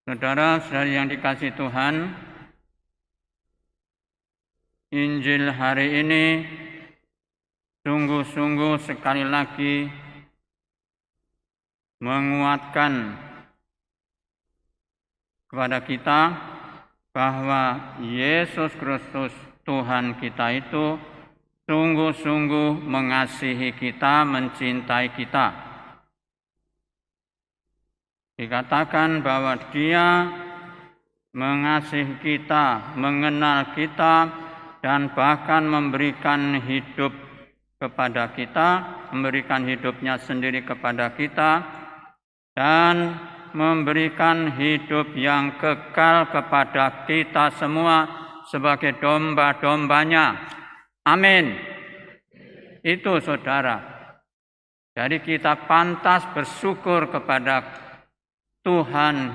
Saudara-saudari yang dikasihi Tuhan, Injil hari ini sungguh-sungguh sekali lagi menguatkan kepada kita bahwa Yesus Kristus Tuhan kita itu sungguh-sungguh mengasihi kita, mencintai kita. Dikatakan bahwa Dia mengasihi kita, mengenal kita, dan bahkan memberikan hidup kepada kita, memberikan hidupnya sendiri kepada kita, dan memberikan hidup yang kekal kepada kita semua sebagai domba-dombanya. Amin. Itu saudara. Jadi kita pantas bersyukur kepada Tuhan,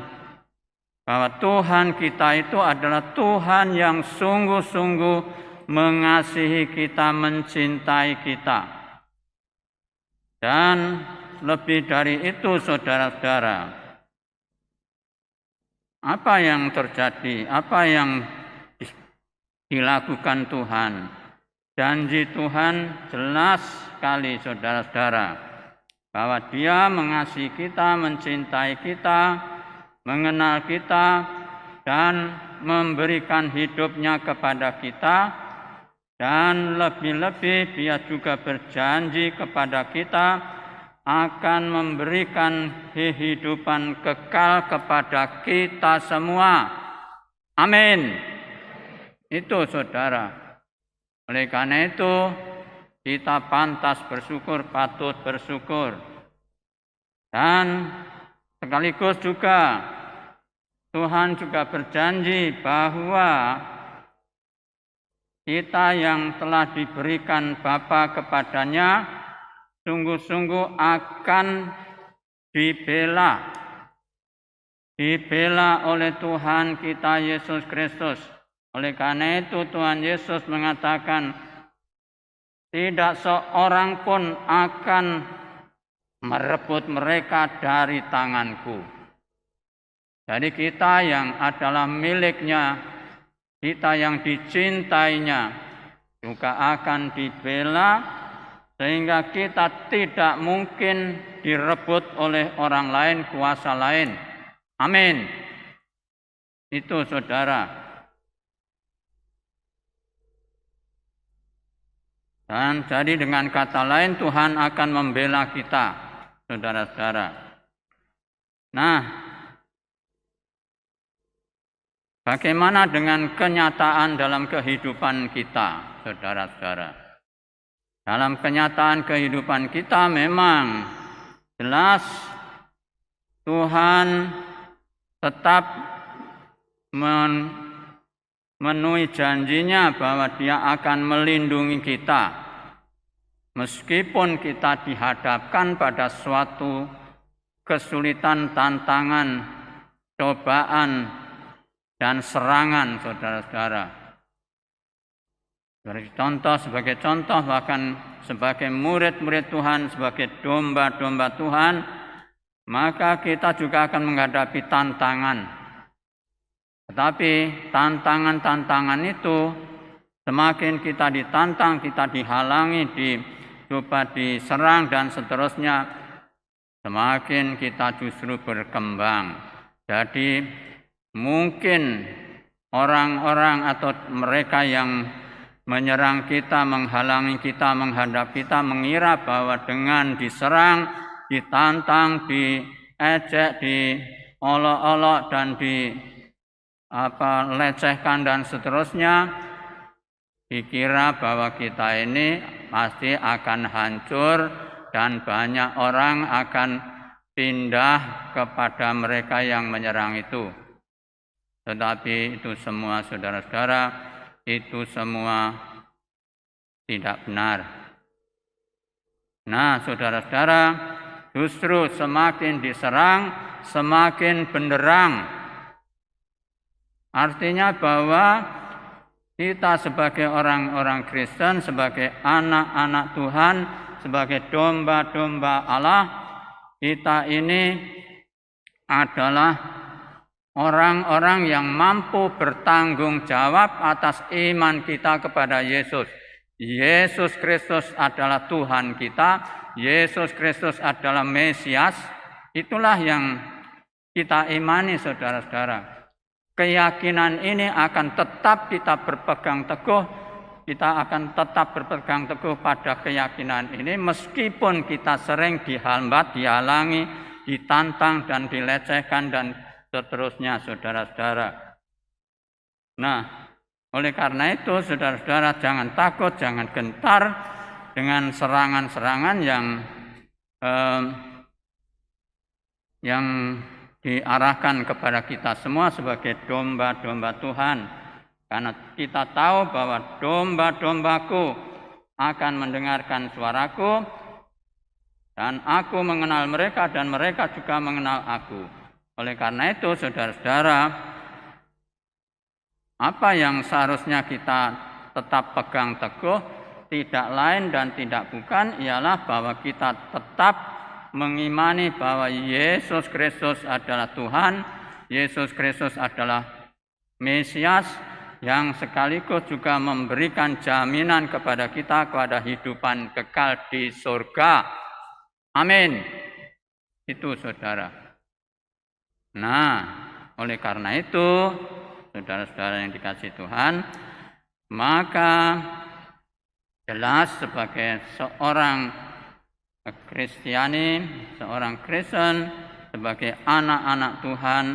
bahwa Tuhan kita itu adalah Tuhan yang sungguh-sungguh mengasihi kita, mencintai kita. Dan lebih dari itu saudara-saudara, apa yang terjadi, apa yang dilakukan Tuhan? Janji Tuhan jelas sekali saudara-saudara, bahwa Dia mengasihi kita, mencintai kita, mengenal kita, dan memberikan hidupnya kepada kita, dan lebih-lebih Dia juga berjanji kepada kita akan memberikan kehidupan kekal kepada kita semua. Amin. Itu saudara. Oleh karena itu, kita pantas bersyukur, patut bersyukur. Dan sekaligus juga Tuhan juga berjanji bahwa kita yang telah diberikan Bapa kepadanya sungguh-sungguh akan dibela oleh Tuhan kita Yesus Kristus. Oleh karena itu Tuhan Yesus mengatakan, tidak seorang pun akan merebut mereka dari tanganku. Jadi kita yang adalah miliknya, kita yang dicintainya, juga akan dibela sehingga kita tidak mungkin direbut oleh orang lain, kuasa lain. Amin. Itu saudara. Dan jadi dengan kata lain Tuhan akan membela kita, saudara-saudara. Nah, bagaimana dengan kenyataan dalam kehidupan kita, saudara-saudara? Dalam kenyataan kehidupan kita memang jelas Tuhan tetap memenuhi janjinya bahwa Dia akan melindungi kita. Meskipun kita dihadapkan pada suatu kesulitan, tantangan, cobaan, dan serangan, saudara-saudara. Sebagai contoh, bahkan sebagai murid-murid Tuhan, sebagai domba-domba Tuhan, maka kita juga akan menghadapi tantangan. Tetapi tantangan-tantangan itu semakin kita ditantang, kita dihalangi, coba diserang dan seterusnya, semakin kita justru berkembang. Jadi mungkin orang-orang atau mereka yang menyerang kita, menghalangi kita, menghadap kita, mengira bahwa dengan diserang, ditantang, diejek, diolok-olok dan lecehkan dan seterusnya, dikira bahwa kita ini pasti akan hancur dan banyak orang akan pindah kepada mereka yang menyerang itu. Tetapi itu semua saudara-saudara, itu semua tidak benar. Nah, saudara-saudara, justru semakin diserang, semakin benderang. Artinya bahwa kita sebagai orang-orang Kristen, sebagai anak-anak Tuhan, sebagai domba-domba Allah, kita ini adalah orang-orang yang mampu bertanggung jawab atas iman kita kepada Yesus. Yesus Kristus adalah Tuhan kita, Yesus Kristus adalah Mesias. Itulah yang kita imani, saudara-saudara. Keyakinan ini akan tetap kita berpegang teguh. Kita akan tetap berpegang teguh pada keyakinan ini meskipun kita sering dihambat, dihalangi, ditantang dan dilecehkan dan seterusnya, saudara-saudara. Nah, oleh karena itu, saudara-saudara, jangan takut, jangan gentar dengan serangan-serangan yang diarahkan kepada kita semua sebagai domba-domba Tuhan. Karena kita tahu bahwa domba-dombaku akan mendengarkan suaraku, dan aku mengenal mereka dan mereka juga mengenal aku. Oleh karena itu, saudara-saudara, apa yang seharusnya kita tetap pegang teguh, tidak lain dan tidak bukan, ialah bahwa kita tetap mengimani bahwa Yesus Kristus adalah Tuhan, Yesus Kristus adalah Mesias, yang sekaligus juga memberikan jaminan kepada kita kepada kehidupan kekal di surga. Amin. Itu, saudara. Nah, oleh karena itu, saudara-saudara yang dikasihi Tuhan, maka jelas sebagai seorang Kristiani, seorang Kristen, sebagai anak-anak Tuhan,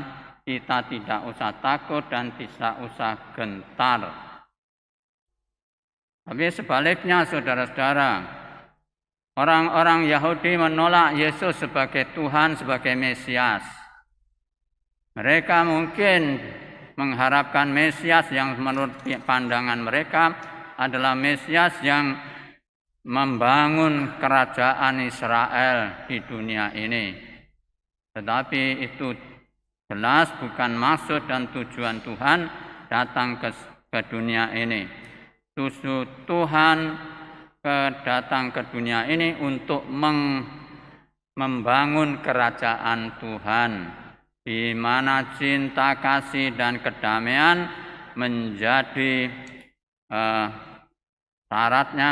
kita tidak usah takut dan tidak usah gentar. Tapi sebaliknya, saudara-saudara, orang-orang Yahudi menolak Yesus sebagai Tuhan, sebagai Mesias. Mereka mungkin mengharapkan Mesias yang menurut pandangan mereka adalah Mesias yang membangun kerajaan Israel di dunia ini. Tetapi itu jelas bukan maksud dan tujuan Tuhan datang ke dunia ini. Tuhan datang ke dunia ini untuk membangun kerajaan Tuhan, di mana cinta, kasih, dan kedamaian menjadi syaratnya,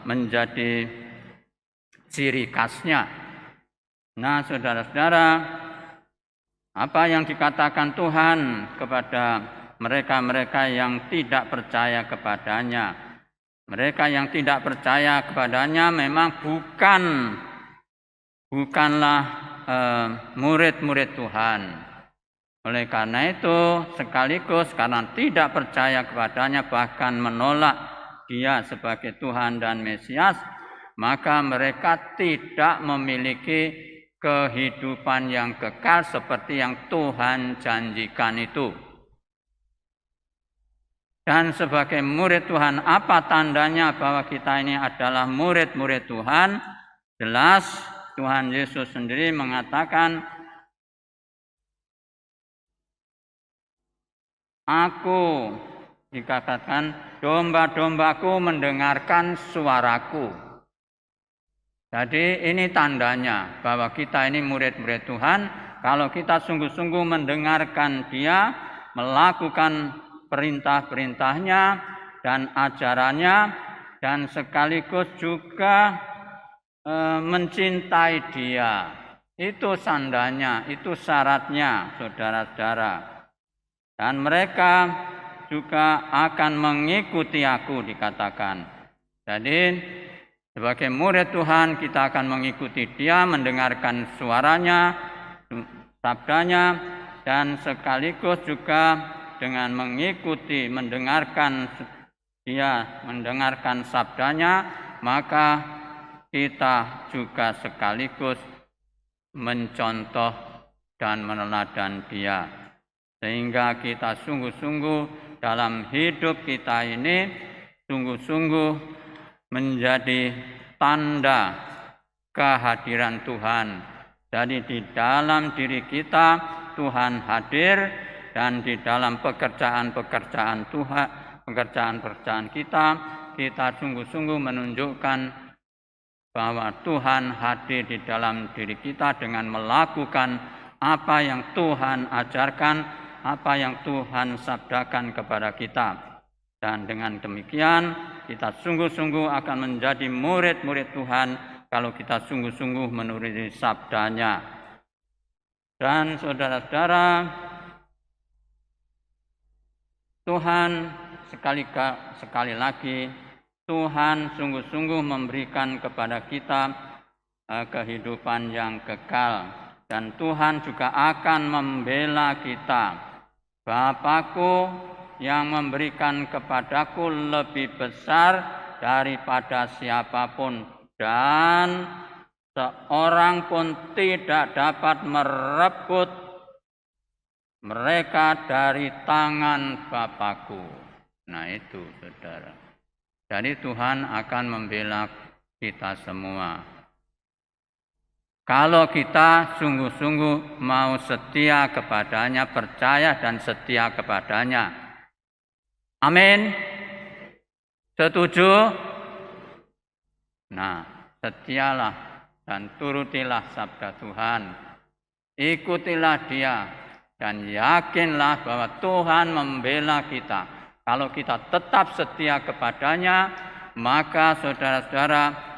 menjadi ciri khasnya. Nah, saudara-saudara, apa yang dikatakan Tuhan kepada mereka-mereka yang tidak percaya kepadanya? Mereka yang tidak percaya kepadanya memang bukanlah murid-murid Tuhan. Oleh karena itu, sekaligus karena tidak percaya kepadanya, bahkan menolak Dia sebagai Tuhan dan Mesias, maka mereka tidak memiliki kehidupan yang kekal seperti yang Tuhan janjikan itu. Dan sebagai murid Tuhan, apa tandanya bahwa kita ini adalah murid-murid Tuhan? Jelas Tuhan Yesus sendiri mengatakan, Aku, dikatakan, domba-dombaku mendengarkan suaraku. Jadi ini tandanya bahwa kita ini murid-murid Tuhan. Kalau kita sungguh-sungguh mendengarkan Dia, melakukan perintah-perintahnya dan ajarannya, dan sekaligus juga mencintai Dia. Itu tandanya, itu syaratnya, saudara-saudara. Dan mereka juga akan mengikuti aku, dikatakan. Jadi sebagai murid Tuhan, kita akan mengikuti Dia, mendengarkan suaranya, sabdanya, dan sekaligus juga dengan mengikuti, mendengarkan Dia, mendengarkan sabdanya, maka kita juga sekaligus mencontoh dan meneladani Dia. Sehingga kita sungguh-sungguh dalam hidup kita ini, sungguh-sungguh menjadi tanda kehadiran Tuhan. Jadi di dalam diri kita Tuhan hadir, dan di dalam pekerjaan-pekerjaan Tuhan, pekerjaan-pekerjaan kita sungguh-sungguh menunjukkan bahwa Tuhan hadir di dalam diri kita dengan melakukan apa yang Tuhan ajarkan, apa yang Tuhan sabdakan kepada kita. Dan dengan demikian kita sungguh-sungguh akan menjadi murid-murid Tuhan kalau kita sungguh-sungguh menuruti sabdanya. Dan saudara-saudara, Tuhan sekali lagi, Tuhan sungguh-sungguh memberikan kepada kita kehidupan yang kekal. Dan Tuhan juga akan membela kita. Bapakku yang memberikan kepadaku lebih besar daripada siapapun, dan seorang pun tidak dapat merebut mereka dari tangan Bapakku. Nah itu saudara. Jadi Tuhan akan membela kita semua. Kalau kita sungguh-sungguh mau setia kepadanya, percaya dan setia kepadanya. Amin. Setuju? Nah, setialah dan turutilah sabda Tuhan. Ikutilah Dia dan yakinlah bahwa Tuhan membela kita. Kalau kita tetap setia kepadanya, maka saudara-saudara,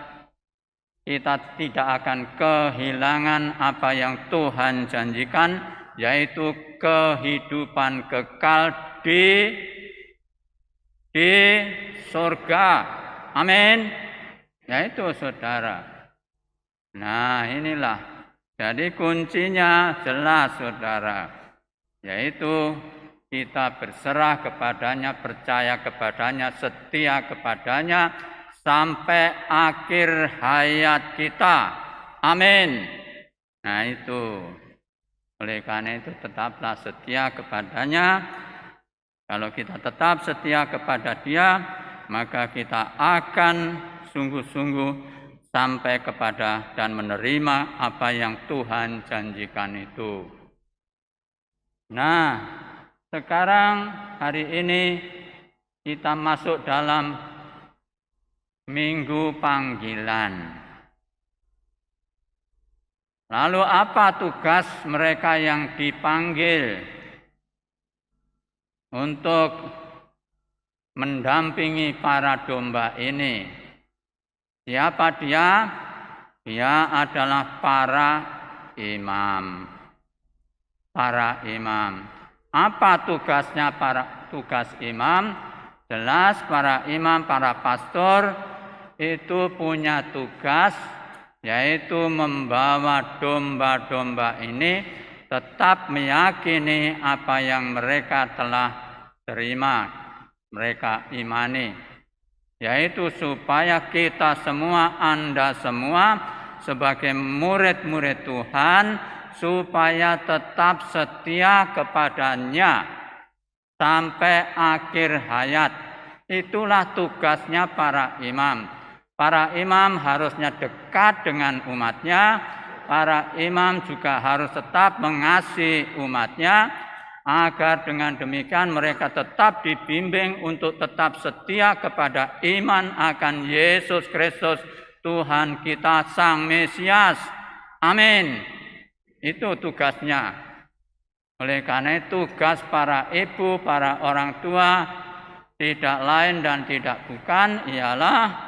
kita tidak akan kehilangan apa yang Tuhan janjikan, yaitu kehidupan kekal di surga. Amin. Yaitu saudara. Nah inilah. Jadi kuncinya jelas saudara. Yaitu kita berserah kepadanya, percaya kepadanya, setia kepadanya sampai akhir hayat kita. Amin. Nah itu. Oleh karena itu tetaplah setia kepadanya. Kalau kita tetap setia kepada Dia, maka kita akan sungguh-sungguh sampai kepada dan menerima apa yang Tuhan janjikan itu. Nah, sekarang hari ini kita masuk dalam Minggu Panggilan. Lalu apa tugas mereka yang dipanggil untuk mendampingi para domba ini? Siapa dia? Dia adalah para imam. Para imam. Apa tugasnya tugas imam? Jelas para imam, para pastor itu punya tugas, yaitu membawa domba-domba ini tetap meyakini apa yang mereka telah terima, mereka imani, yaitu supaya kita semua, Anda semua sebagai murid-murid Tuhan, supaya tetap setia kepadanya sampai akhir hayat. Itulah tugasnya para imam. Para imam harusnya dekat dengan umatnya. Para imam juga harus tetap mengasihi umatnya, agar dengan demikian mereka tetap dibimbing untuk tetap setia kepada iman akan Yesus Kristus, Tuhan kita Sang Mesias. Amin. Itu tugasnya. Oleh karena itu tugas para ibu, para orang tua tidak lain dan tidak bukan ialah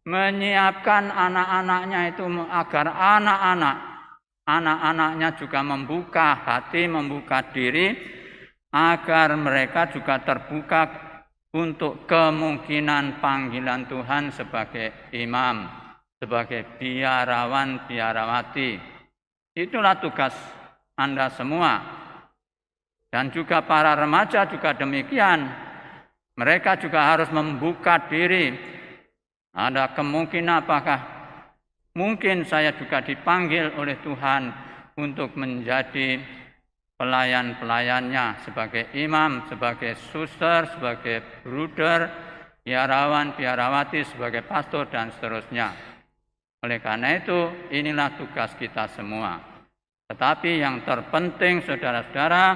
menyiapkan anak-anaknya itu agar anak-anaknya juga membuka hati, membuka diri, agar mereka juga terbuka untuk kemungkinan panggilan Tuhan sebagai imam, sebagai biarawan, biarawati. Itulah tugas Anda semua. Dan juga para remaja juga demikian. Mereka juga harus membuka diri. Ada kemungkinan apakah mungkin saya juga dipanggil oleh Tuhan untuk menjadi pelayan-pelayannya sebagai imam, sebagai suster, sebagai bruder, biarawan, biarawati, sebagai pastor dan seterusnya. Oleh karena itu inilah tugas kita semua. Tetapi yang terpenting saudara-saudara,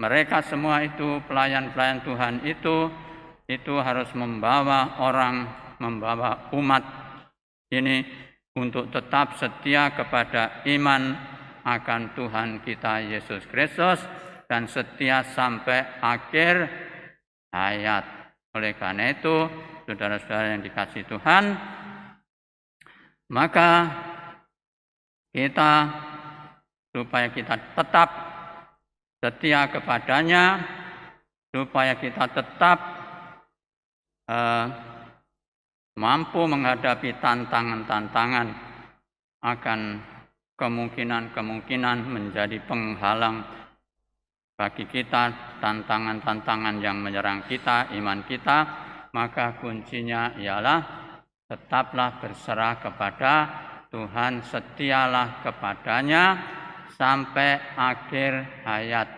mereka semua itu pelayan-pelayan Tuhan itu harus membawa umat ini untuk tetap setia kepada iman akan Tuhan kita Yesus Kristus dan setia sampai akhir hayat. Oleh karena itu, saudara-saudara yang dikasihi Tuhan, maka supaya kita tetap setia kepadanya, supaya kita tetap mampu menghadapi tantangan-tantangan akan kemungkinan-kemungkinan menjadi penghalang bagi kita, tantangan-tantangan yang menyerang kita, iman kita, maka kuncinya ialah tetaplah berserah kepada Tuhan, setialah kepadanya sampai akhir hayat.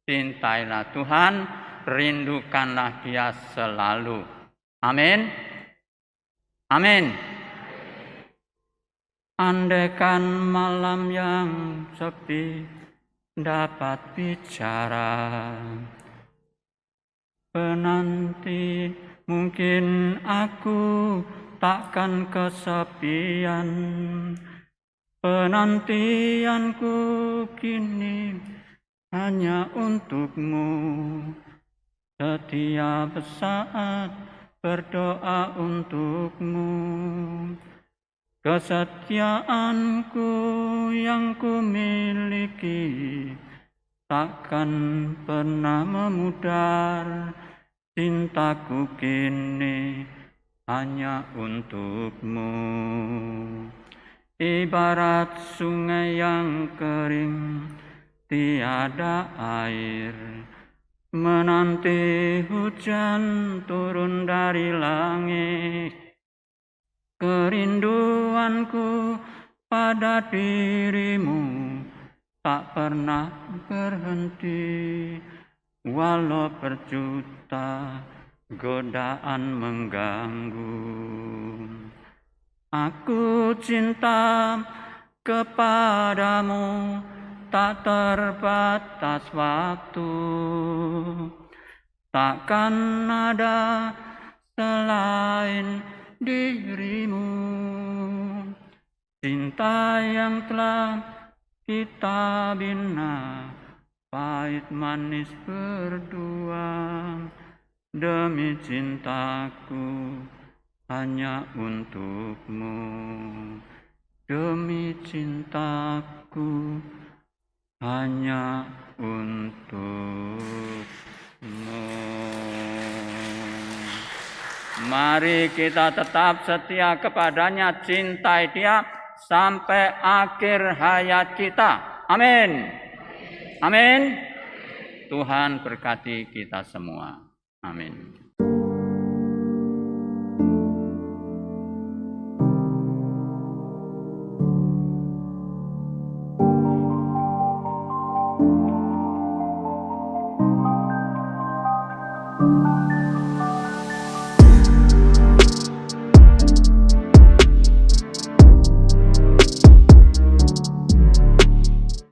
Cintailah Tuhan, rindukanlah Dia selalu. Amin. Amin. Andaikan malam yang sepi dapat bicara, penanti mungkin aku takkan kesepian. Penantianku kini hanya untukmu, setiap saat berdoa untukmu. Kesetiaanku yang ku miliki takkan pernah memudar. Cintaku kini hanya untukmu. Ibarat sungai yang kering tiada air, menanti hujan turun dari langit. Kerinduanku pada dirimu tak pernah berhenti, walau berjuta godaan mengganggu. Aku cinta kepadamu tak terbatas waktu, takkan ada selain dirimu. Cinta yang telah kita bina, pahit manis berdua. Demi cintaku hanya untukmu, demi cintaku hanya untukmu. Mari kita tetap setia kepadanya, cintai Dia sampai akhir hayat kita. Amin. Amin. Tuhan berkati kita semua. Amin.